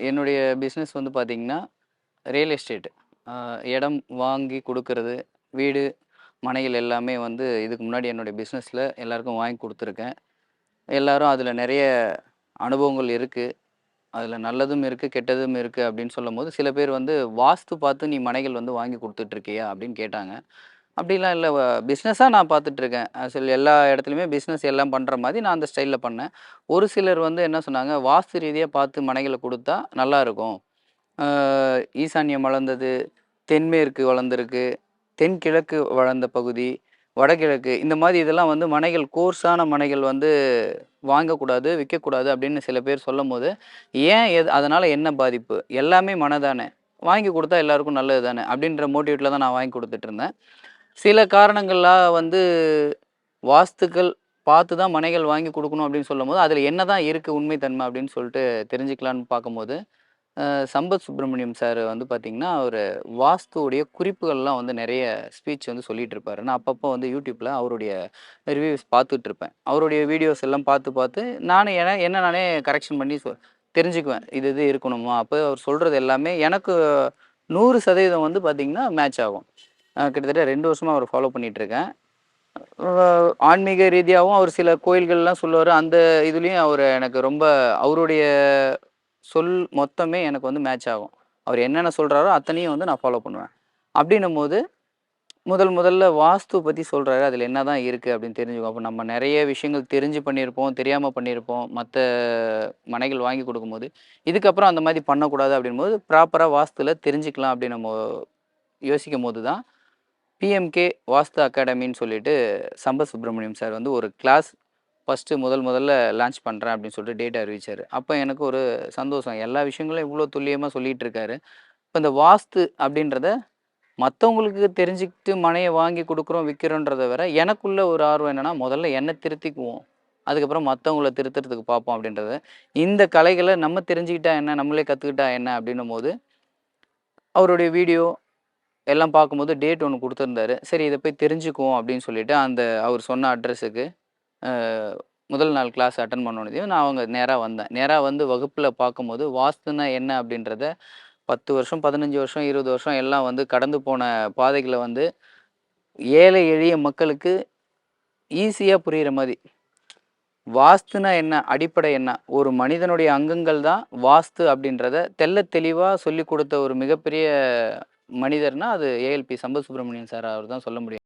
என்னுடைய பிஸ்னஸ் வந்து பார்த்தீங்கன்னா, ரியல் எஸ்டேட். அ இடம் வாங்கி குடுக்குறது, வீடு, மனைகள் எல்லாமே வந்து இதுக்கு முன்னாடி என்னுடைய பிஸ்னஸ்ல எல்லாருக்கும் வாங்கி குடுத்துருக்கேன். எல்லாரும் அதில நெறைய அனுபவங்கள் இருக்கு. அதில நல்லதும் இருக்கு, கெட்டதும் இருக்கு அப்படின்னு சொல்லும்போது, சில பேர் வந்து "வாஸ்து பார்த்து நீ மனைகள் வந்து வாங்கி குடுத்துட்டுருக்கியா?" அப்படின்னு கேட்டாங்க. அப்படிலாம் இல்ல. பிசினஸா நான் பார்த்துட்டுருக்கேன். எல்லா இடத்துலயுமே பிசினஸ் எல்லாம் பண்ற மாரி நான் அந்த ஸ்டைல்ல பண்ணேன். ஒரு சிலர் வந்து என்ன சொன்னாங்க, "வாஸ்து ரீதியா பார்த்து மனைகள குடுத்தா நல்லாருக்கும். ஆ ஈசான்யம் வளர்ந்தது, தென்மேற்கு வளர்ந்திருக்கு, தென்கிழக்கு வளர்ந்த பகுதி, வடகிழக்கு இந்த மாரி இதெல்லாம் வந்து மனைகள் கோர்ஸான மனைகள் வந்து வாங்கக்கூடாது, விக்கக்கூடாது." அப்படின்னு சில பேர் சொல்லும்போது, ஏன் அதனால என்ன பாதிப்பு? எல்லாமே மன தானே. வாங்கி குடுத்தா எல்லாருக்கும் நல்லது தானே. அப்படின்ற மோட்டிவேட்ல தான் நான் வாங்கி குடுத்துட்டுருந்தேன். சில காரணங்கள்லாம் வந்து வாஸ்துக்கள் பார்த்து தான் மனைகள் வாங்கி குடுக்கணும் அப்படின்னு சொல்லும்போது, அதில என்னதான் இருக்கு உண்மை தன்மை அப்படின்னு சொல்லிட்டு தெரிஞ்சுக்கலான்னு பார்க்கும்போது, சம்பத் சுப்ரமணியம் சார் வந்து பார்த்தீங்கன்னா, அவரு வாஸ்துவுடைய குறிப்புகள்லாம் வந்து நெறைய ஸ்பீச் வந்து சொல்லிட்டு இருப்பாரு. நான் அப்பப்போ வந்து YouTubeல அவருடைய ரிவ்யூஸ் பார்த்துட்டு இருப்பேன். அவருடைய வீடியோஸ் எல்லாம் பார்த்து, பார்த்து நானும் என்ன நானே கரெக்ஷன் பண்ணி தெரிஞ்சுக்குவேன். இது இது இருக்கணுமா? அப்ப அவர் சொல்றது எல்லாமே எனக்கு 100% வந்து பார்த்தீங்கன்னா, மேட்ச் ஆகும். கிட்டத்தட்ட 2 வருஷமா அவர ஃபாலோ பண்ணிட்டு இருக்கேன். ஆன்மீக ரீதியாவும் அவர் சில கோயில்கள்லாம் சொல்லுவாரு. அந்த இதுலயும் அவரு எனக்கு ரொம்ப அவருடைய சொல் மொத்தமே எனக்கு வந்து மேட்ச் ஆகும். அவர் என்னென்ன சொல்றாரோ அத்தனையும் வந்து நான் ஃபாலோ பண்ணுவேன். அப்டின்னும்போது முதல்ல வாஸ்து பத்தி சொல்றாரு. அதில என்னதான் இருக்கு அப்டின்னு தெரிஞ்சுக்குவோம். அப்ப நம்ம நெறைய விஷயங்கள் தெரிஞ்சு பண்ணியிருப்போம், தெரியாம பண்ணியிருப்போம். மத்த மனைகள் வாங்கி குடுக்கும்போது, இதுக்கப்புறம் அந்த மாரி பண்ணக்கூடாது அப்டின்னும்போது, ப்ராப்பரா வாஸ்துல தெரிஞ்சுக்கலாம் அப்டின்னு நம்ம யோசிக்கும்போது தான் பிஎம்கே வாஸ்து அகாடமின்னு சொல்லிட்டு சம்பத் சுப்ரமணியம் சார் வந்து ஒரு கிளாஸ் ஃபர்ஸ்ட்டு முதல்ல லான்ச் பண்றேன் அப்படின்னு சொல்லிட்டு டேட் அறிவிச்சாரு. அப்ப எனக்கு ஒரு சந்தோஷம். எல்லா விஷயங்களும் இவ்ளோ துல்லியமா சொல்லிட்டு இருக்காரு. இப்ப இந்த வாஸ்து அப்படின்றத மத்தவங்களுக்கு தெரிஞ்சுக்கிட்டு மனைய வாங்கி குடுக்குறோம், விக்கிறோன்றத விட எனக்குள்ள ஒரு ஆர்வம் என்னன்னா, முதல்ல என்ன திருத்திக்குவோம். அதுக்கப்புறம் மத்தவங்கள திருத்துறதுக்கு பார்ப்போம் அப்படின்றது. இந்த கலைகள நம்ம தெரிஞ்சுக்கிட்டா என்ன, நம்மளே கத்துக்கிட்டா என்ன அப்படின்னும்போது, அவருடைய வீடியோ எல்லாம் பார்க்கும்போது டேட் ஒண்ணு குடுத்திருந்தாரு. சரி இத போய் தெரிஞ்சுக்குவோம் அப்படின்னு சொல்லிட்டு, அந்த அவர் சொன்ன அட்ரஸுக்கு அ முதல் நாள் கிளாஸ் அட்டெண்ட் பண்ணோனதையும் நான் அவங்க நேரா வந்தேன். நேரா வந்து வகுப்புல பார்க்கும்போது, வாஸ்துன்னா என்ன அப்படின்றத 10 வருஷம், 15 வருஷம், 20 வருஷம் எல்லாம் வந்து கடந்து போன பாதைகள வந்து ஏழை எளிய மக்களுக்கு ஈஸியா புரியிற மாரி, வாஸ்துனா என்ன? அடிப்படை என்ன? ஒரு மனிதனுடைய அங்கங்கள் தான் வாஸ்து அப்படின்றத தெள்ளத் தெளிவா சொல்லிக் குடுத்த ஒரு மிகப்பெரிய மனிதர்னா, அது ஏஎல்பி சம்பத் சுப்ரமணியன் சார் அவர் தான் சொல்ல முடியும்.